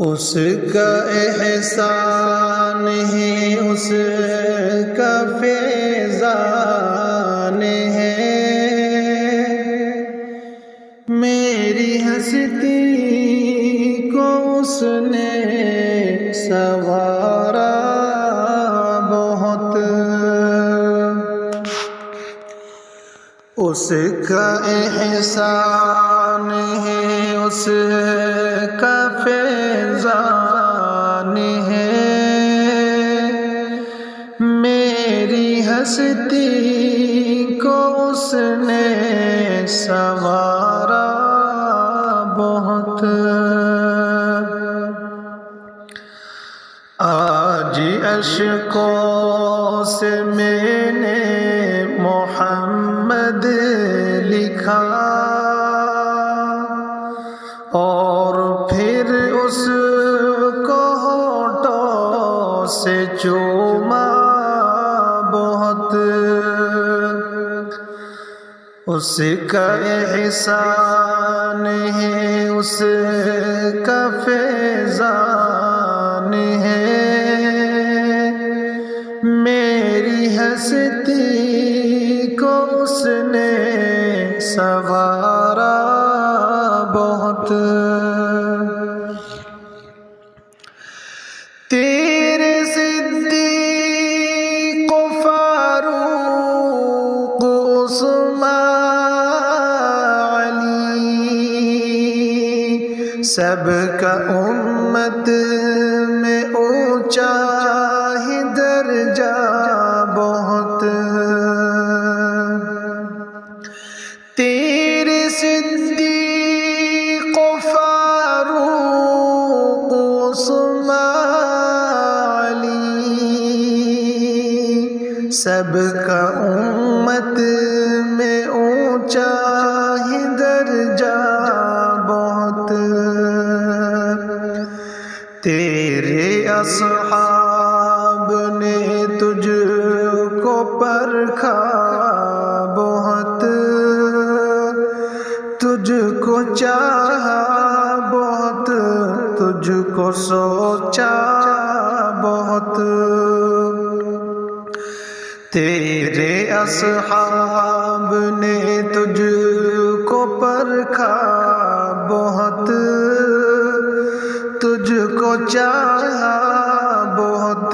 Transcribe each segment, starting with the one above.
اس کا احسان ہے، اس کا فیضان ہے، میری ہستی کو اس نے سنوارا بہت۔ اس کا احسان ہے، اس کا فیضان ہے، میری ہستی کو اس نے سنوارا بہت۔ آج اشکوں سے میں نے محمد لکھا، اور پھر اس کو ہونٹوں سے چوما بہت۔ اس کا احسان ہے، اس کا فیضان ہے، میری ہستی کو اس نے سنوارا بہت۔ تیرے صدیق و فاروق عثمان علی، سب کا امت میں اونچا ہے درجہ بہت۔ تیرے صدیق و فاروق عثمان علی، سب کا امت میں اونچا ہے درجہ بہت۔ تیرے اصحاب نے تجھ کو پرکھا بہت، تجھ کو چاہا بہت، تجھ کو سوچا بہت۔ تیرے اصحاب نے تجھ کو پرکھا بہت، تجھ کو چاہا بہت،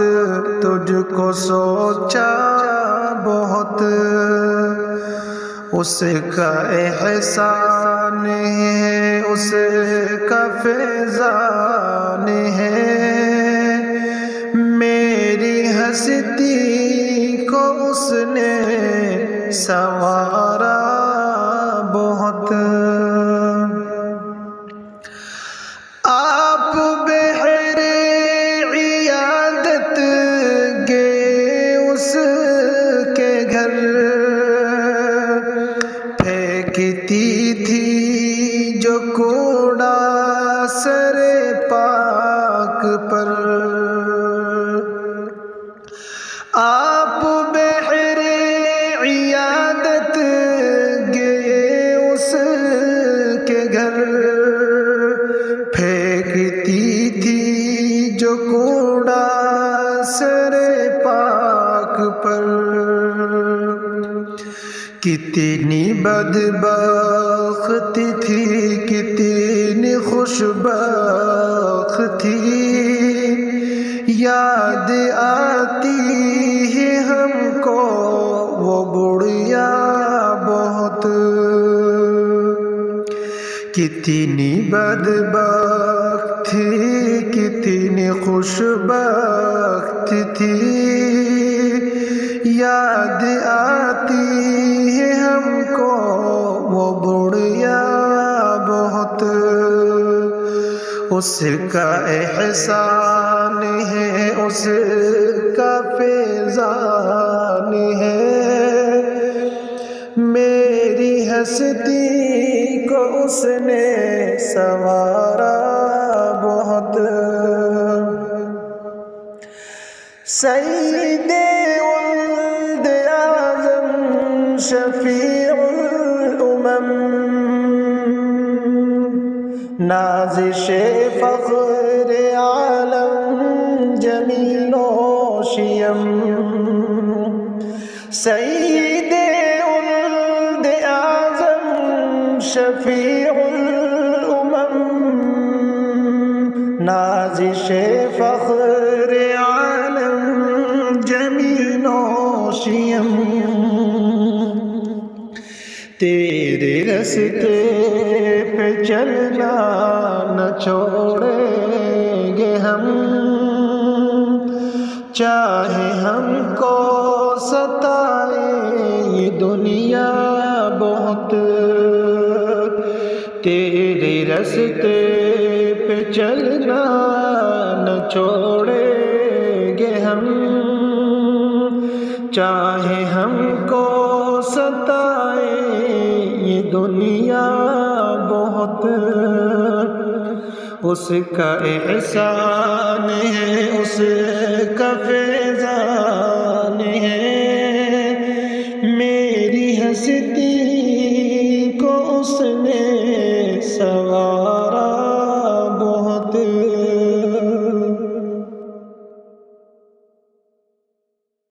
تجھ کو سوچا بہت۔ اس کا احسان ہے، اس کا فیضان ہے، میری ہستی کو اس نے سنوارا بہت۔ آپ بحر عیادت گئے اس کے گھر، پھینکتی تھی جو کوڑا سر پاک پر۔ آپ بحر عیادت گئے اس کے گھر، پھینکتی تھی جو کوڑا سر پاک پر۔ کتنی بدبخت تھی، کتنی خوشبخت تھی، یاد آتی ہے ہم کو وہ گڑیا بہت۔ کتنی بدبخت تھی، کتنی خوشبخت تھی، یاد آتی ہے ہم کو وہ گڑیا بہت۔ اس کا احسان ہے، اس کا فیضان ہے، میری ہستی کو اس نے سنوارا بہت۔ سید ولد اعظم شفیع الامم، نازش فخر سید ولد اعظم شفیع الامم نازش فخر عالم جمین و شیم تیرے راستے پہ چلنا نہ چھوڑیں گے ہم چاہے ہم کو ستائے یہ دنیا بہت تیرے راستے پہ چلنا نہ چھوڑیں گے ہم چاہے ہم کو ستائے یہ دنیا بہت اس کا احسان ہے اس کا فیضان ہے میری ہستی کو اس نے سوار